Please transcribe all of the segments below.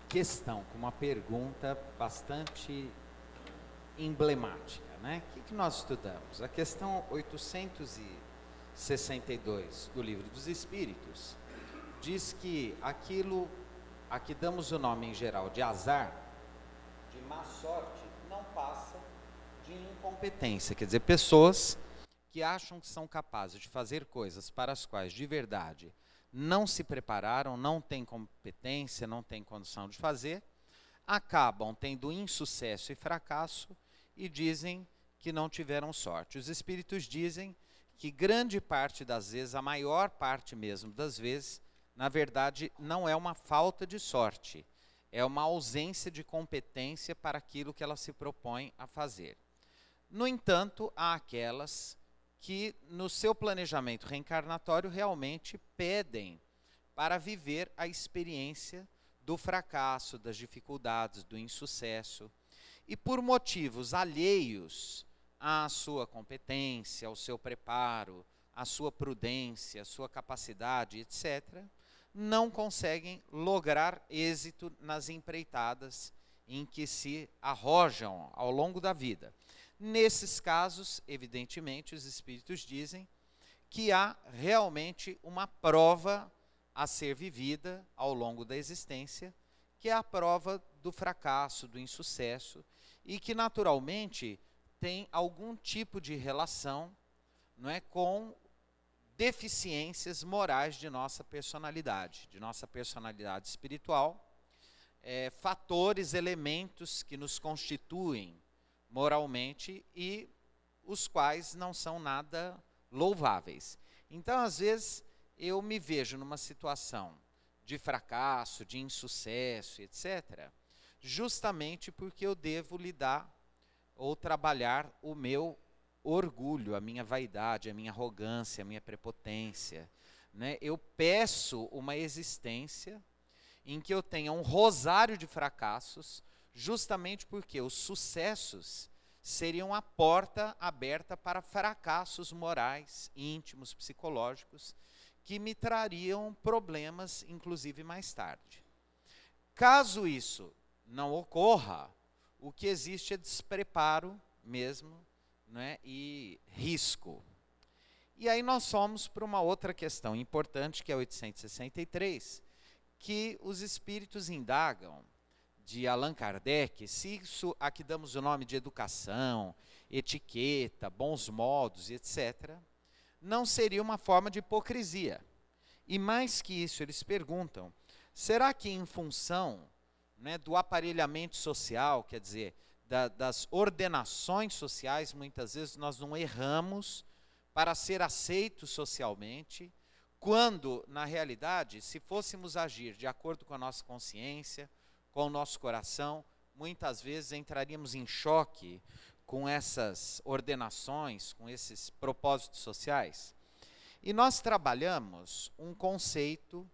questão, com uma pergunta bastante emblemática, né? O que nós estudamos? A questão 862 do Livro dos Espíritos diz que aquilo a que damos o nome em geral de azar, de má sorte, não passa de incompetência. Quer dizer, pessoas que acham que são capazes de fazer coisas para as quais de verdade não se prepararam, não têm competência, não têm condição de fazer, acabam tendo insucesso e fracasso e dizem que não tiveram sorte. Os espíritos dizem que grande parte das vezes, a maior parte mesmo das vezes, na verdade não é uma falta de sorte, é uma ausência de competência para aquilo que ela se propõe a fazer. No entanto, há aquelas que no seu planejamento reencarnatório realmente pedem para viver a experiência do fracasso, das dificuldades, do insucesso, e por motivos alheios à sua competência, ao seu preparo, à sua prudência, à sua capacidade, etc., não conseguem lograr êxito nas empreitadas em que se arrojam ao longo da vida. Nesses casos, evidentemente, os espíritos dizem que há realmente uma prova a ser vivida ao longo da existência, que é a prova do fracasso, do insucesso, e que naturalmente tem algum tipo de relação, não é, com deficiências morais de nossa personalidade espiritual, fatores, elementos que nos constituem moralmente e os quais não são nada louváveis. Então, às vezes, eu me vejo numa situação de fracasso, de insucesso, etc., justamente porque eu devo lidar ou trabalhar o meu orgulho, a minha vaidade, a minha arrogância, a minha prepotência, né? Eu peço uma existência em que eu tenha um rosário de fracassos, justamente porque os sucessos seriam a porta aberta para fracassos morais, íntimos, psicológicos, que me trariam problemas, inclusive mais tarde. Caso isso não ocorra, o que existe é despreparo mesmo, né, e risco. E aí nós somos para uma outra questão importante, que é 863, que os espíritos indagam de Allan Kardec, se isso a que damos o nome de educação, etiqueta, bons modos, etc., não seria uma forma de hipocrisia. E mais que isso, eles perguntam, será que em função, né, do aparelhamento social, quer dizer, das ordenações sociais, muitas vezes nós não erramos para ser aceitos socialmente, quando, na realidade, se fôssemos agir de acordo com a nossa consciência, com o nosso coração, muitas vezes entraríamos em choque com essas ordenações, com esses propósitos sociais. E nós trabalhamos um conceito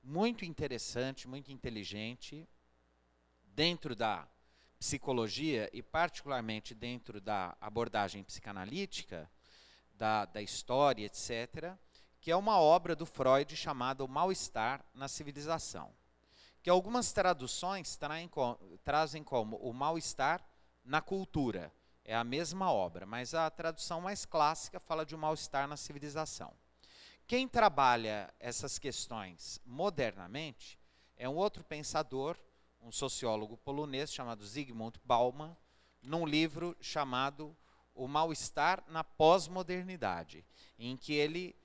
muito interessante, muito inteligente, dentro da psicologia e particularmente dentro da abordagem psicanalítica, da história, etc., que é uma obra do Freud chamada O Mal-Estar na Civilização, que algumas traduções trazem como O Mal-Estar na Cultura. É a mesma obra, mas a tradução mais clássica fala de um mal-estar na civilização. Quem trabalha essas questões modernamente é um outro pensador, um sociólogo polonês chamado Zygmunt Bauman, num livro chamado O Mal-Estar na Pós-Modernidade, em que ele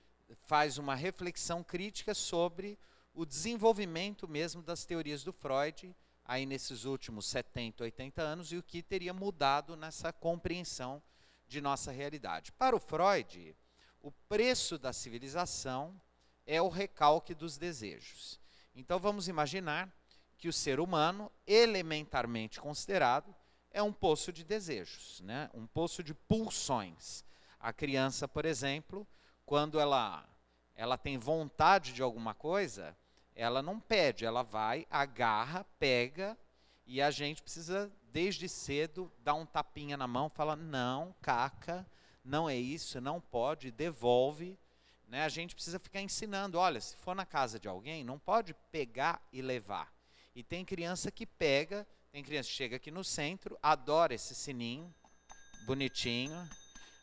faz uma reflexão crítica sobre o desenvolvimento mesmo das teorias do Freud, aí nesses últimos 70, 80 anos, e o que teria mudado nessa compreensão de nossa realidade. Para o Freud, o preço da civilização é o recalque dos desejos. Então vamos imaginar que o ser humano, elementarmente considerado, é um poço de desejos, né? Um poço de pulsões. A criança, por exemplo, quando ela tem vontade de alguma coisa, ela não pede, ela vai, agarra, pega, e a gente precisa, desde cedo, dar um tapinha na mão, falar, não, caca, não é isso, não pode, devolve. Né? A gente precisa ficar ensinando, olha, se for na casa de alguém, não pode pegar e levar. E tem criança que pega, tem criança que chega aqui no centro, adora esse sininho, bonitinho,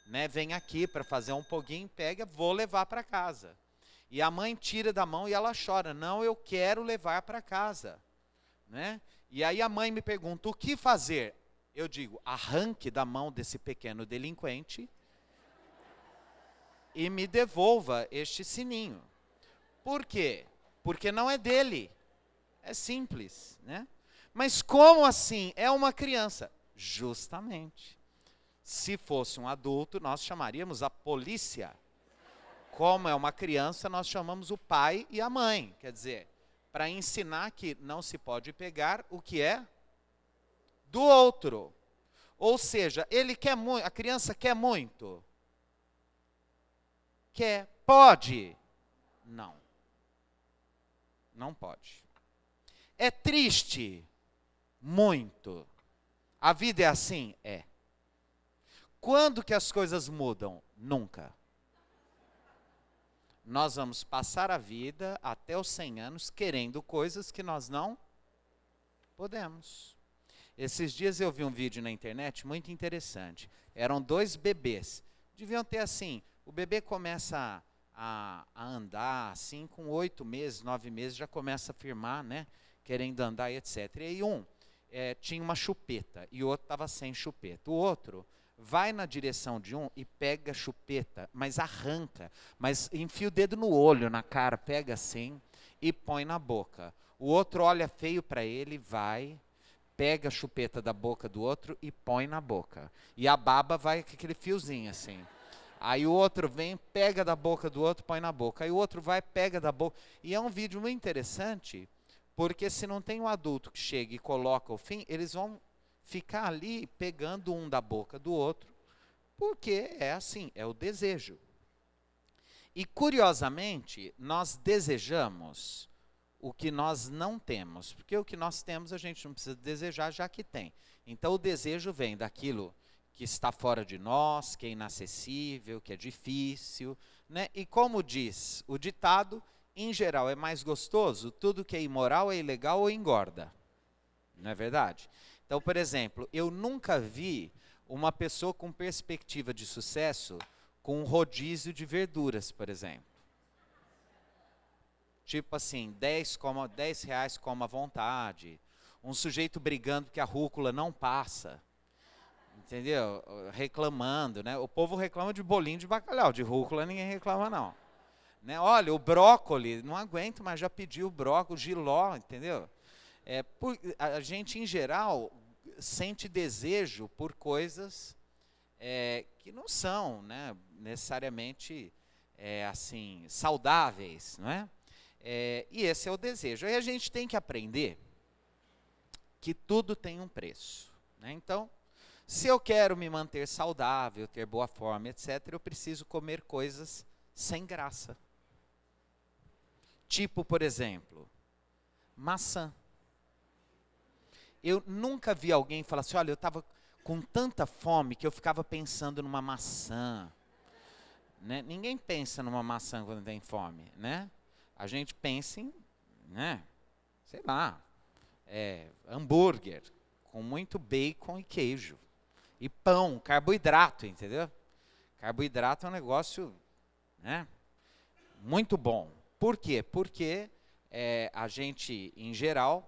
né? Vem aqui para fazer um pouquinho, pega, vou levar para casa. E a mãe tira da mão e ela chora, não, eu quero levar para casa, né? E aí a mãe me pergunta, o que fazer? Eu digo, arranque da mão desse pequeno delinquente e me devolva este sininho. Por quê? Porque não é dele. É simples, né? Mas como assim? É uma criança. Justamente. Se fosse um adulto, nós chamaríamos a polícia. Como é uma criança, nós chamamos o pai e a mãe. Quer dizer, para ensinar que não se pode pegar o que é do outro. Ou seja, ele quer muito, a criança quer muito. Quer, pode? Não. Não pode. É triste? Muito. A vida é assim? É. Quando que as coisas mudam? Nunca. Nós vamos passar a vida até os 100 anos querendo coisas que nós não podemos. Esses dias eu vi um vídeo na internet muito interessante. Eram 2 bebês. Deviam ter assim, o bebê começa a andar assim, com 8 meses, 9 meses, já começa a firmar, né? Querendo andar, etc. E aí tinha uma chupeta e o outro estava sem chupeta. O outro vai na direção de um e pega a chupeta, mas arranca, mas enfia o dedo no olho, na cara, pega assim e põe na boca. O outro olha feio para ele, vai, pega a chupeta da boca do outro e põe na boca. E a baba vai com aquele fiozinho assim. Aí o outro vem, pega da boca do outro, põe na boca. Aí o outro vai, pega da boca. E é um vídeo muito interessante, porque se não tem um adulto que chega e coloca o fim, eles vão ficar ali pegando um da boca do outro, porque é assim, é o desejo. E curiosamente, nós desejamos o que nós não temos, porque o que nós temos a gente não precisa desejar, já que tem. Então o desejo vem daquilo que está fora de nós, que é inacessível, que é difícil, né? E como diz o ditado, em geral é mais gostoso, tudo que é imoral é ilegal ou engorda. Não é verdade? Então, por exemplo, eu nunca vi uma pessoa com perspectiva de sucesso com um rodízio de verduras, por exemplo. Tipo assim, 10 reais coma à vontade. Um sujeito brigando que a rúcula não passa. Entendeu? Reclamando, né? O povo reclama de bolinho de bacalhau, de rúcula ninguém reclama não. Né? Olha, o brócolis, não aguento, mas já pedi o brócolis, jiló, entendeu? A gente, em geral, sente desejo por coisas que não são, né, necessariamente assim, saudáveis, não é? E esse é o desejo. Aí a gente tem que aprender que tudo tem um preço, né? Então, se eu quero me manter saudável, ter boa forma, etc., eu preciso comer coisas sem graça. Tipo, por exemplo, maçã. Eu nunca vi alguém falar assim, olha, eu estava com tanta fome que eu ficava pensando numa maçã. Né? Ninguém pensa numa maçã quando tem fome, né? A gente pensa em, né, sei lá, hambúrguer com muito bacon e queijo. E pão, carboidrato, entendeu? Carboidrato é um negócio, né, muito bom. Por quê? Porque a gente, em geral,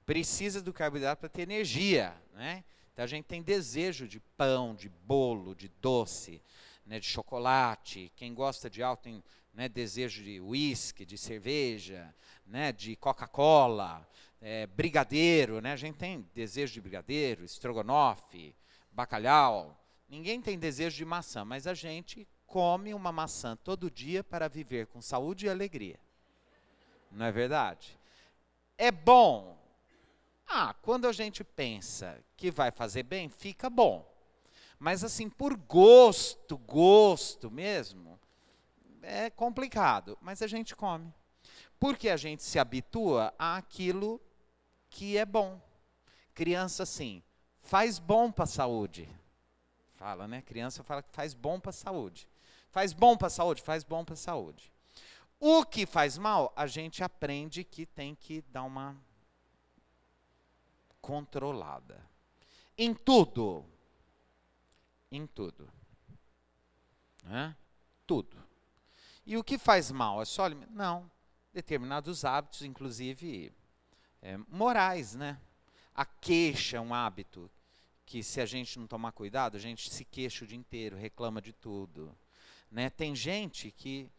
precisa do carboidrato para ter energia, né? Então a gente tem desejo de pão, de bolo, de doce, né, de chocolate. Quem gosta de álcool tem, né, desejo de uísque, de cerveja, né, de Coca-Cola, brigadeiro, né? A gente tem desejo de brigadeiro, estrogonofe, bacalhau. Ninguém tem desejo de maçã, mas a gente come uma maçã todo dia para viver com saúde e alegria. Não é verdade? É bom. Quando a gente pensa que vai fazer bem, fica bom. Mas assim, por gosto mesmo, é complicado. Mas a gente come. Porque a gente se habitua àquilo que é bom. Criança, assim, faz bom para a saúde. Fala, né? Criança fala que faz bom para a saúde. Faz bom para a saúde? Faz bom para a saúde. O que faz mal, a gente aprende que tem que dar uma controlada. Em tudo. Em tudo. Né? Tudo. E o que faz mal? É só não. Determinados hábitos, inclusive morais, né? A queixa é um hábito que, se a gente não tomar cuidado, a gente se queixa o dia inteiro, reclama de tudo. Né? Tem gente que,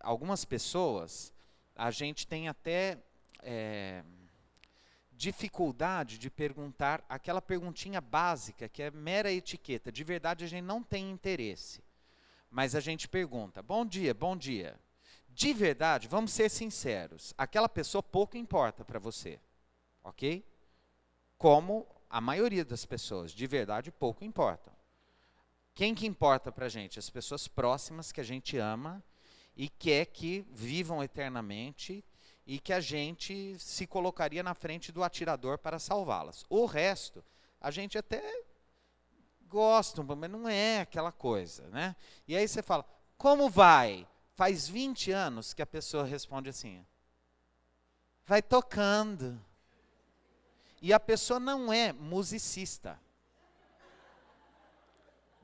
algumas pessoas, a gente tem até dificuldade de perguntar aquela perguntinha básica, que é mera etiqueta. De verdade, a gente não tem interesse. Mas a gente pergunta, bom dia, bom dia. De verdade, vamos ser sinceros, aquela pessoa pouco importa para você, ok? Como a maioria das pessoas, de verdade, pouco importam. Quem que importa para a gente? As pessoas próximas que a gente ama e quer que vivam eternamente e que a gente se colocaria na frente do atirador para salvá-las. O resto, a gente até gosta, mas não é aquela coisa, né? E aí você fala, como vai? Faz 20 anos que a pessoa responde assim, vai tocando. E a pessoa não é musicista.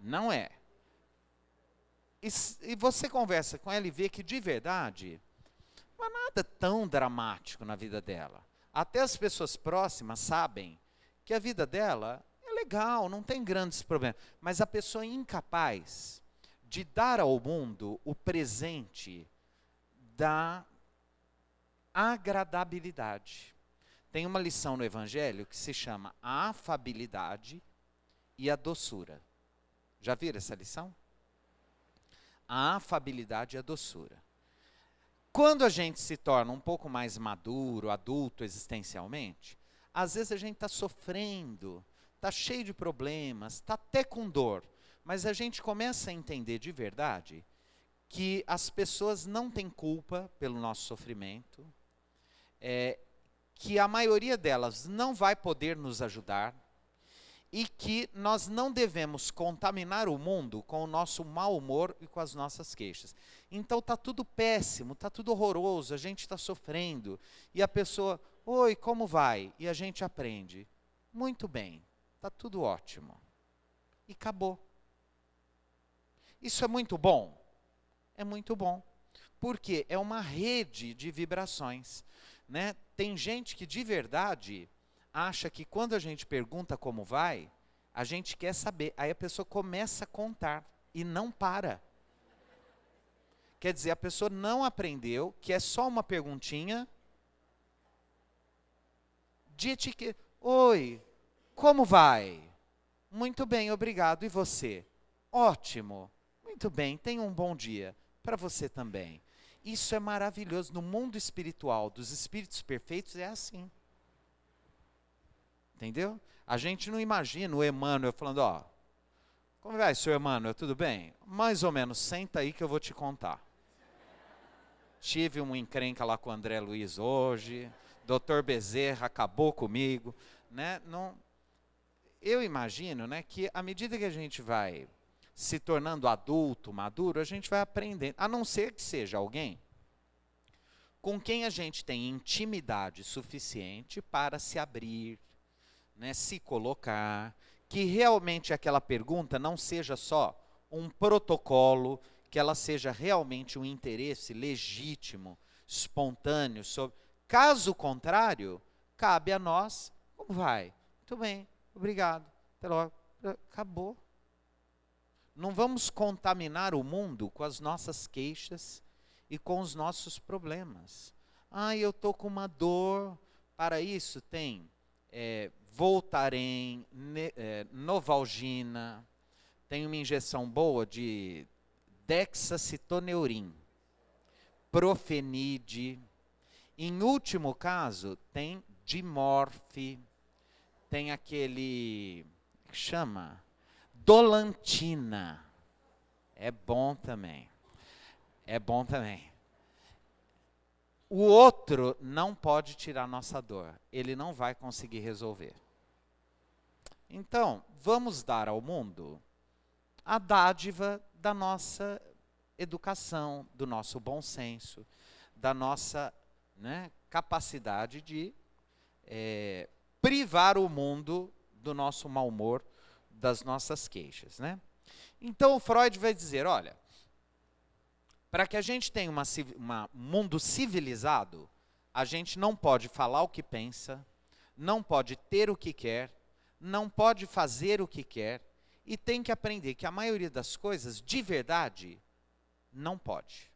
Não é. E você conversa com ela e vê que, de verdade, não há nada tão dramático na vida dela. Até as pessoas próximas sabem que a vida dela é legal, não tem grandes problemas. Mas a pessoa é incapaz de dar ao mundo o presente da agradabilidade. Tem uma lição no Evangelho que se chama a afabilidade e a doçura. Já viram essa lição? A afabilidade e a doçura. Quando a gente se torna um pouco mais maduro, adulto existencialmente, às vezes a gente está sofrendo, está cheio de problemas, está até com dor, mas a gente começa a entender de verdade que as pessoas não têm culpa pelo nosso sofrimento, que a maioria delas não vai poder nos ajudar e que nós não devemos contaminar o mundo com o nosso mau humor e com as nossas queixas. Então está tudo péssimo, está tudo horroroso, a gente está sofrendo. E a pessoa, oi, como vai? E a gente aprende, muito bem, está tudo ótimo. E acabou. Isso é muito bom? É muito bom. Porque é uma rede de vibrações. Né? Tem gente que de verdade acha que quando a gente pergunta como vai, a gente quer saber. Aí a pessoa começa a contar e não para. Quer dizer, a pessoa não aprendeu que é só uma perguntinha de etiqueta. Oi, como vai? Muito bem, obrigado. E você? Ótimo. Muito bem, tenha um bom dia. Para você também. Isso é maravilhoso. No mundo espiritual dos espíritos perfeitos é assim. Entendeu? A gente não imagina o Emmanuel falando, ó, como vai, senhor Emmanuel, tudo bem? Mais ou menos, senta aí que eu vou te contar. Tive uma encrenca lá com o André Luiz hoje, Dr. Bezerra acabou comigo, né? Não, eu imagino, né, que à medida que a gente vai se tornando adulto, maduro, a gente vai aprendendo, a não ser que seja alguém com quem a gente tem intimidade suficiente para se abrir, né, se colocar, que realmente aquela pergunta não seja só um protocolo, que ela seja realmente um interesse legítimo, espontâneo. Caso contrário, cabe a nós, como vai? Muito bem, obrigado, até logo, acabou. Não vamos contaminar o mundo com as nossas queixas e com os nossos problemas. Eu estou com uma dor. Para isso tem Voltaren, Novalgina, tem uma injeção boa de Dexacitoneurin, Profenide. Em último caso, tem Dimorfe, tem aquele que chama Dolantina. É bom também. É bom também. O outro não pode tirar nossa dor. Ele não vai conseguir resolver. Então, vamos dar ao mundo a dádiva da nossa educação, do nosso bom senso, da nossa, né, capacidade de privar o mundo do nosso mau humor, das nossas queixas, né? Então o Freud vai dizer, olha, para que a gente tenha um mundo civilizado, a gente não pode falar o que pensa, não pode ter o que quer, não pode fazer o que quer, e tem que aprender que a maioria das coisas, de verdade, não pode.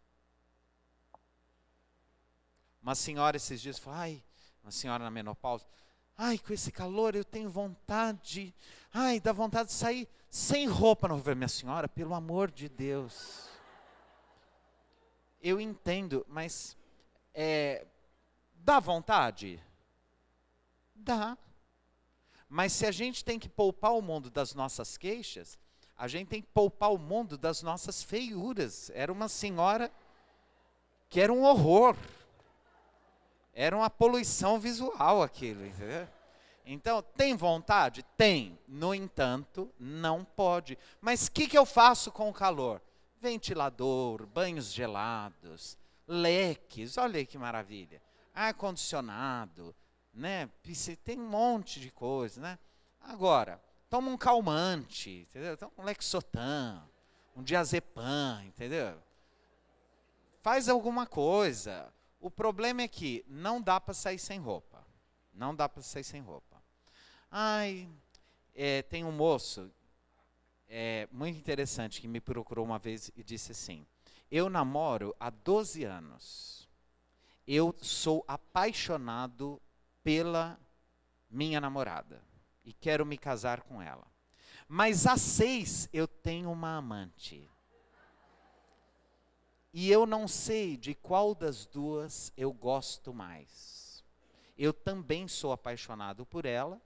Uma senhora esses dias falou, uma senhora na menopausa, com esse calor eu tenho vontade, dá vontade de sair sem roupa. Não, minha senhora, pelo amor de Deus. Eu entendo, mas dá vontade? Dá. Mas se a gente tem que poupar o mundo das nossas queixas, a gente tem que poupar o mundo das nossas feiuras. Era uma senhora que era um horror. Era uma poluição visual aquilo, entendeu? Então, tem vontade? Tem. No entanto, não pode. Mas o que eu faço com o calor? Ventilador, banhos gelados, leques, olha aí que maravilha. Ar-condicionado, né? Tem um monte de coisa, né? Agora, toma um calmante, entendeu? Toma um Lexotan, um diazepam, entendeu? Faz alguma coisa. O problema é que não dá para sair sem roupa. Não dá para sair sem roupa. Tem um moço muito interessante que me procurou uma vez e disse assim, eu namoro há 12 anos. Eu sou apaixonado pela minha namorada e quero me casar com ela. Mas há 6 eu tenho uma amante. E eu não sei de qual das duas eu gosto mais. Eu também sou apaixonado por ela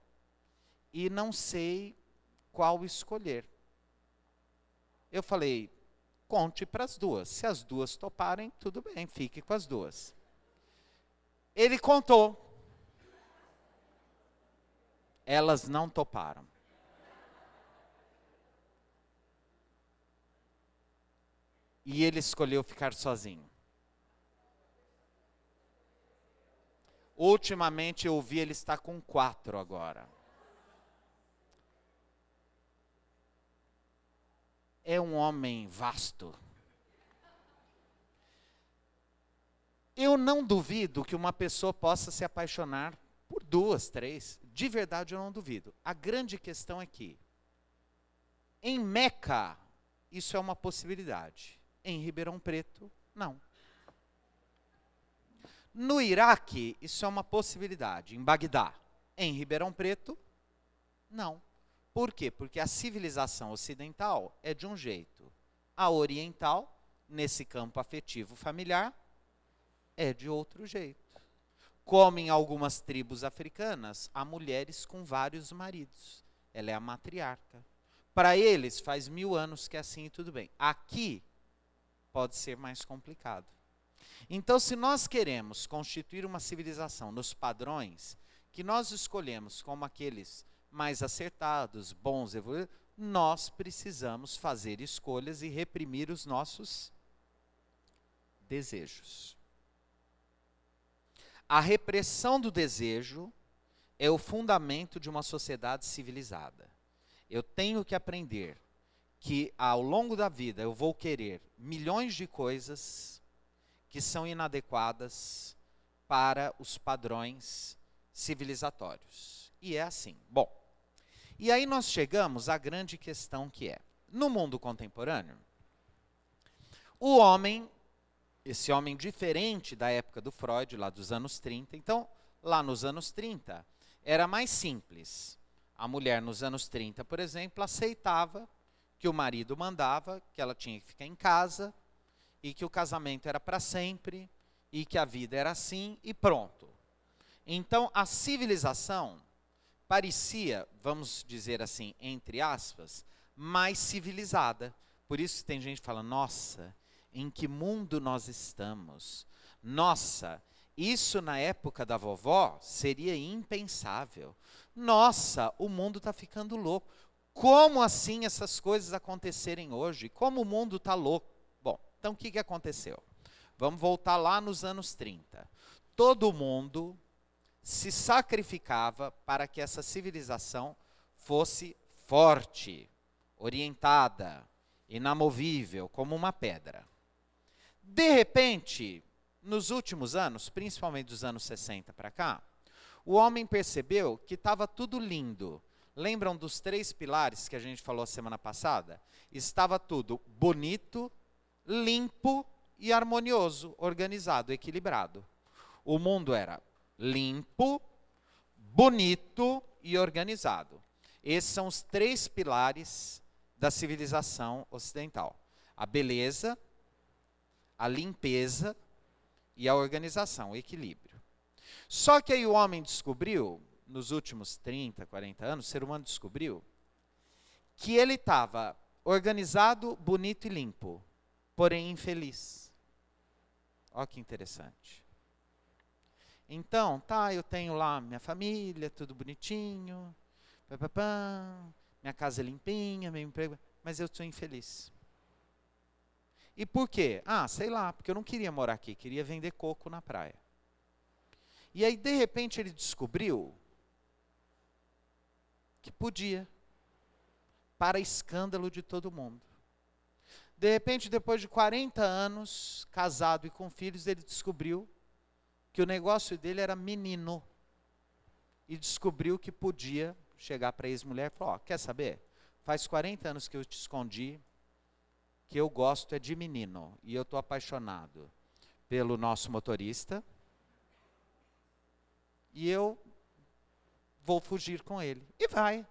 e não sei qual escolher. Eu falei, conte para as duas. Se as duas toparem, tudo bem, fique com as duas. Ele contou. Elas não toparam. E ele escolheu ficar sozinho. Ultimamente eu ouvi ele está com 4 agora. É um homem vasto. Eu não duvido que uma pessoa possa se apaixonar por 2, 3. De verdade eu não duvido. A grande questão é que, em Meca, isso é uma possibilidade. Em Ribeirão Preto, não. No Iraque, isso é uma possibilidade. Em Bagdá. Em Ribeirão Preto, não. Por quê? Porque a civilização ocidental é de um jeito. A oriental, nesse campo afetivo familiar, é de outro jeito. Como em algumas tribos africanas, há mulheres com vários maridos. Ela é a matriarca. Para eles, faz 1000 anos que é assim e tudo bem. Aqui, pode ser mais complicado. Então, se nós queremos constituir uma civilização nos padrões que nós escolhemos como aqueles mais acertados, bons, evoluídos, nós precisamos fazer escolhas e reprimir os nossos desejos. A repressão do desejo é o fundamento de uma sociedade civilizada. Eu tenho que aprender que ao longo da vida eu vou querer milhões de coisas que são inadequadas para os padrões civilizatórios. E é assim. Bom, e aí nós chegamos à grande questão que é, no mundo contemporâneo, o homem, esse homem diferente da época do Freud, lá dos anos 30, então, lá nos anos 30, era mais simples. A mulher nos anos 30, por exemplo, aceitava que o marido mandava, que ela tinha que ficar em casa, e que o casamento era para sempre, e que a vida era assim, e pronto. Então, a civilização parecia, vamos dizer assim, entre aspas, mais civilizada. Por isso tem gente que fala, nossa, em que mundo nós estamos? Nossa, isso na época da vovó seria impensável. Nossa, o mundo está ficando louco. Como assim essas coisas acontecerem hoje? Como o mundo está louco? Bom, então o que aconteceu? Vamos voltar lá nos anos 30. Todo mundo se sacrificava para que essa civilização fosse forte, orientada, inamovível, como uma pedra. De repente, nos últimos anos, principalmente dos anos 60 para cá, o homem percebeu que estava tudo lindo. Lembram dos 3 pilares que a gente falou semana passada? Estava tudo bonito, limpo e harmonioso, organizado, equilibrado. O mundo era limpo, bonito e organizado. Esses são os 3 pilares da civilização ocidental: a beleza, a limpeza e a organização, o equilíbrio. Só que aí o homem descobriu, nos últimos 30, 40 anos, o ser humano descobriu que ele estava organizado, bonito e limpo, porém infeliz. Olha que interessante. Então, eu tenho lá minha família, tudo bonitinho, minha casa é limpinha, meu emprego, mas eu estou infeliz. E por quê? Sei lá, porque eu não queria morar aqui, queria vender coco na praia. E aí, de repente, ele descobriu que podia, para escândalo de todo mundo. De repente, depois de 40 anos, casado e com filhos, ele descobriu que o negócio dele era menino. E descobriu que podia chegar para a ex-mulher e falar: quer saber? Faz 40 anos que eu te escondi, que eu gosto é de menino. E eu estou apaixonado pelo nosso motorista. E eu vou fugir com ele. E vai.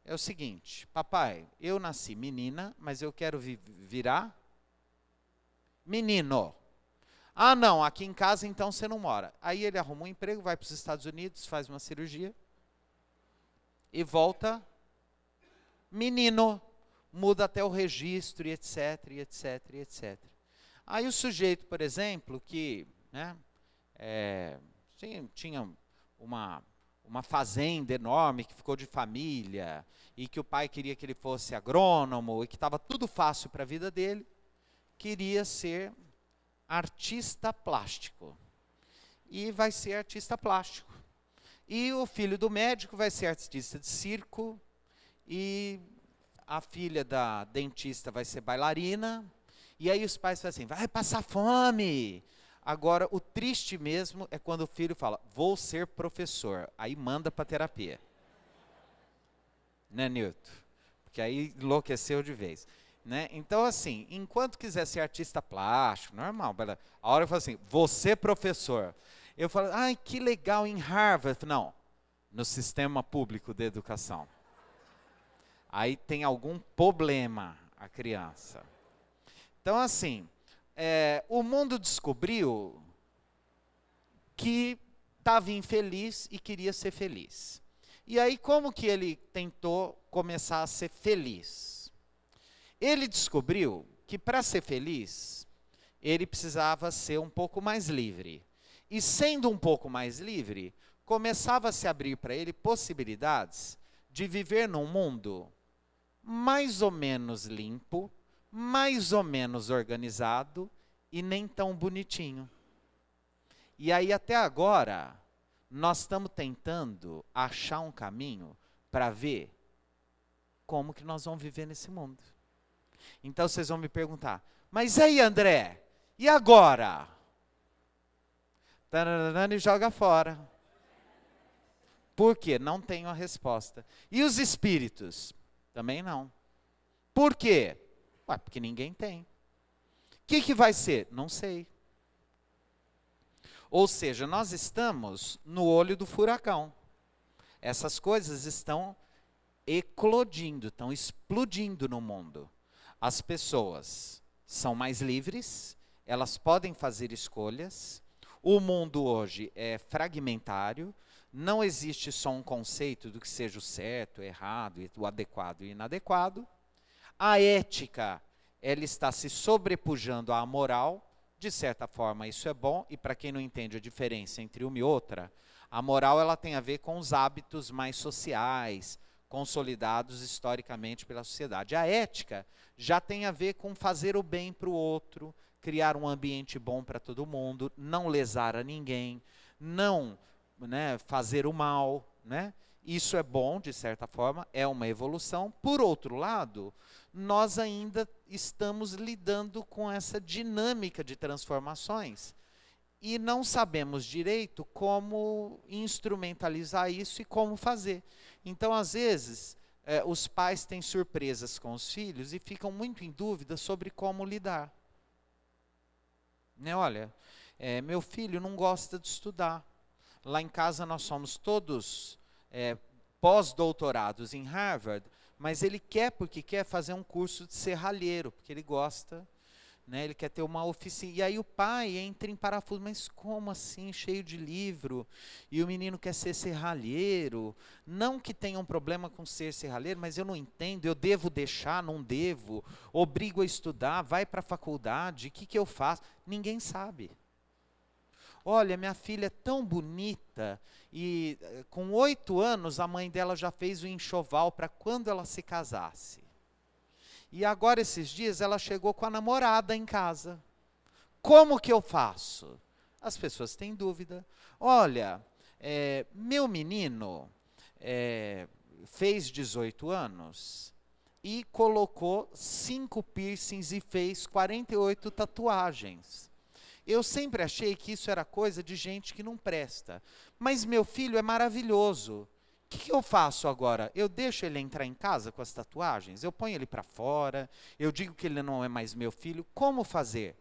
É o seguinte, papai, eu nasci menina, mas eu quero virar menino. Não, aqui em casa então você não mora. Aí ele arruma um emprego, vai para os Estados Unidos, faz uma cirurgia e volta menino. Muda até o registro e etc, e etc, e etc. Aí o sujeito, por exemplo, que tinha uma fazenda enorme que ficou de família e que o pai queria que ele fosse agrônomo e que estava tudo fácil para a vida dele, queria ser artista plástico. E vai ser artista plástico. E o filho do médico vai ser artista de circo e a filha da dentista vai ser bailarina. E aí os pais falam assim: vai passar fome. Agora, o triste mesmo é quando o filho fala: vou ser professor. Aí manda para terapia. Né, Nilton? Porque aí enlouqueceu de vez. Né? Então, assim, enquanto quiser ser artista plástico, normal. A hora eu falo assim: vou ser professor. Eu falo: que legal, em Harvard. Não, no sistema público de educação. Aí tem algum problema a criança. Então, assim, o mundo descobriu que estava infeliz e queria ser feliz. E aí, como que ele tentou começar a ser feliz? Ele descobriu que para ser feliz, ele precisava ser um pouco mais livre. E sendo um pouco mais livre, começava a se abrir para ele possibilidades de viver num mundo mais ou menos limpo, mais ou menos organizado e nem tão bonitinho. E aí até agora, nós estamos tentando achar um caminho para ver como que nós vamos viver nesse mundo. Então vocês vão me perguntar: mas aí, André, e agora? E joga fora. Por quê? Não tenho a resposta. E os espíritos? Também não. Por quê? Porque ninguém tem. O que vai ser? Não sei. Ou seja, nós estamos no olho do furacão. Essas coisas estão eclodindo, estão explodindo no mundo. As pessoas são mais livres, elas podem fazer escolhas. O mundo hoje é fragmentário, não existe só um conceito do que seja o certo, o errado, o adequado e o inadequado. A ética, ela está se sobrepujando à moral. De certa forma, isso é bom, e para quem não entende a diferença entre uma e outra, a moral ela tem a ver com os hábitos mais sociais, consolidados historicamente pela sociedade. A ética já tem a ver com fazer o bem para o outro, criar um ambiente bom para todo mundo, não lesar a ninguém, não, né, fazer o mal, né? Isso é bom, de certa forma, é uma evolução. Por outro lado, nós ainda estamos lidando com essa dinâmica de transformações e não sabemos direito como instrumentalizar isso e como fazer. Então, às vezes, os pais têm surpresas com os filhos e ficam muito em dúvida sobre como lidar. Né, olha, meu filho não gosta de estudar. Lá em casa nós somos todos pós-doutorados em Harvard, mas ele quer, porque quer fazer um curso de serralheiro, porque ele gosta, né, ele quer ter uma oficina. E aí o pai entra em parafuso, mas como assim, cheio de livro, e o menino quer ser serralheiro? Não que tenha um problema com ser serralheiro, mas eu não entendo, eu devo deixar, não devo, obrigo a estudar, vai para a faculdade, o que eu faço? Ninguém sabe. Olha, minha filha é tão bonita, e com 8 anos a mãe dela já fez o enxoval para quando ela se casasse. E agora, esses dias, ela chegou com a namorada em casa. Como que eu faço? As pessoas têm dúvida. Olha, meu menino fez 18 anos e colocou 5 piercings e fez 48 tatuagens. Eu sempre achei que isso era coisa de gente que não presta. Mas meu filho é maravilhoso. O que eu faço agora? Eu deixo ele entrar em casa com as tatuagens? Eu ponho ele para fora? Eu digo que ele não é mais meu filho? Como fazer?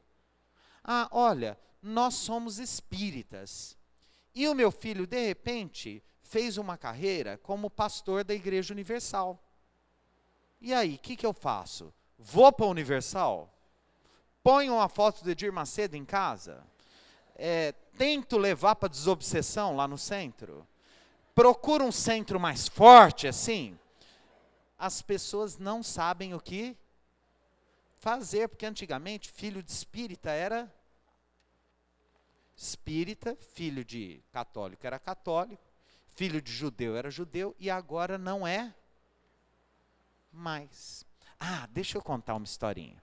Ah, olha, nós somos espíritas. E o meu filho, de repente, fez uma carreira como pastor da Igreja Universal. E aí, o que eu faço? Vou para a Universal? Ponho uma foto do Edir Macedo em casa? Tento levar para desobsessão lá no centro? Procura um centro mais forte, assim? As pessoas não sabem o que fazer, porque antigamente filho de espírita era espírita, filho de católico era católico, filho de judeu era judeu, e agora não é mais. Ah, deixa eu contar uma historinha.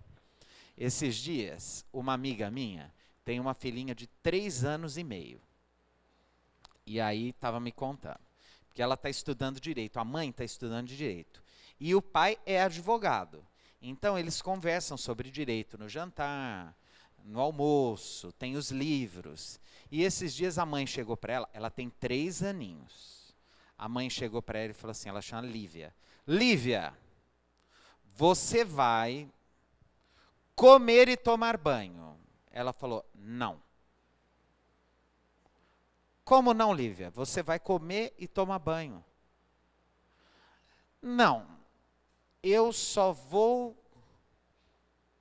Esses dias, uma amiga minha tem uma filhinha de 3 anos e meio. E aí estava me contando, porque ela está estudando direito, a mãe está estudando direito. E o pai é advogado. Então eles conversam sobre direito no jantar, no almoço, tem os livros. E esses dias a mãe chegou para ela tem 3 aninhos. A mãe chegou para ela e falou assim, ela chama Lívia. Lívia, você vai comer e tomar banho. Ela falou, não. Como não, Lívia? Você vai comer e tomar banho. Não, eu só vou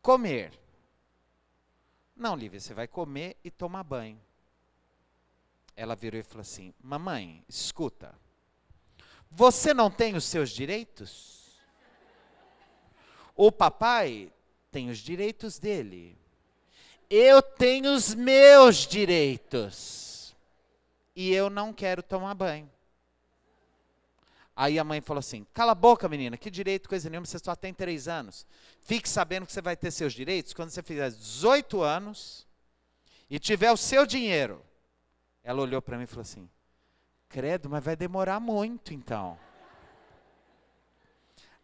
comer. Não, Lívia, você vai comer e tomar banho. Ela virou e falou assim, mamãe, escuta, você não tem os seus direitos? O papai tem os direitos dele. Eu tenho os meus direitos. E eu não quero tomar banho. Aí a mãe falou assim, cala a boca, menina, que direito, coisa nenhuma, você só tem 3 anos. Fique sabendo que você vai ter seus direitos quando você fizer 18 anos e tiver o seu dinheiro. Ela olhou para mim e falou assim, credo, mas vai demorar muito então.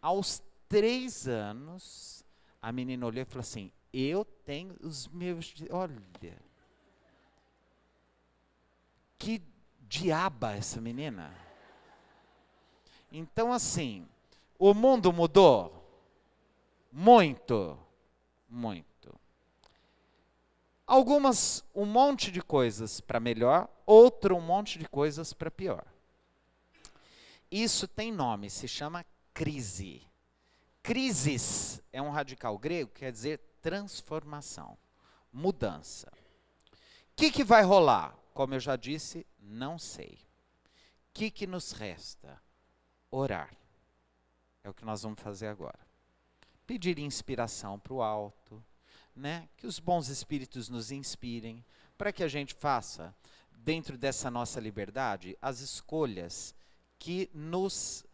Aos 3 anos, a menina olhou e falou assim, eu tenho os meus... Olha, que diaba essa menina. Então, assim, o mundo mudou? Muito, muito. Algumas, um monte de coisas para melhor, outro um monte de coisas para pior. Isso tem nome, se chama crise. Crisis é um radical grego, quer dizer transformação, mudança. O que vai rolar? Como eu já disse, não sei. O que nos resta? Orar. É o que nós vamos fazer agora. Pedir inspiração para o alto, né? Que os bons espíritos nos inspirem, para que a gente faça, dentro dessa nossa liberdade, as escolhas que nos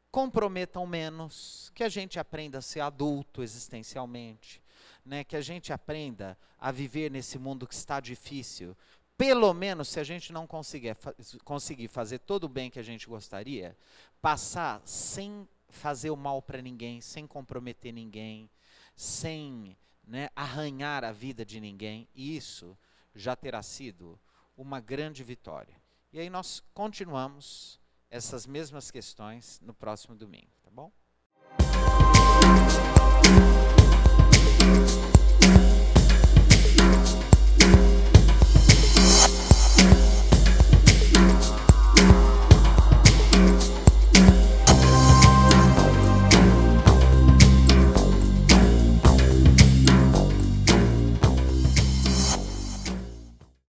comprometam menos, que a gente aprenda a ser adulto existencialmente, né, que a gente aprenda a viver nesse mundo que está difícil. Pelo menos, se a gente não conseguir fazer todo o bem que a gente gostaria, passar sem fazer o mal para ninguém, sem comprometer ninguém, sem, né, arranhar a vida de ninguém, e isso já terá sido uma grande vitória. E aí nós continuamos essas mesmas questões no próximo domingo, tá bom?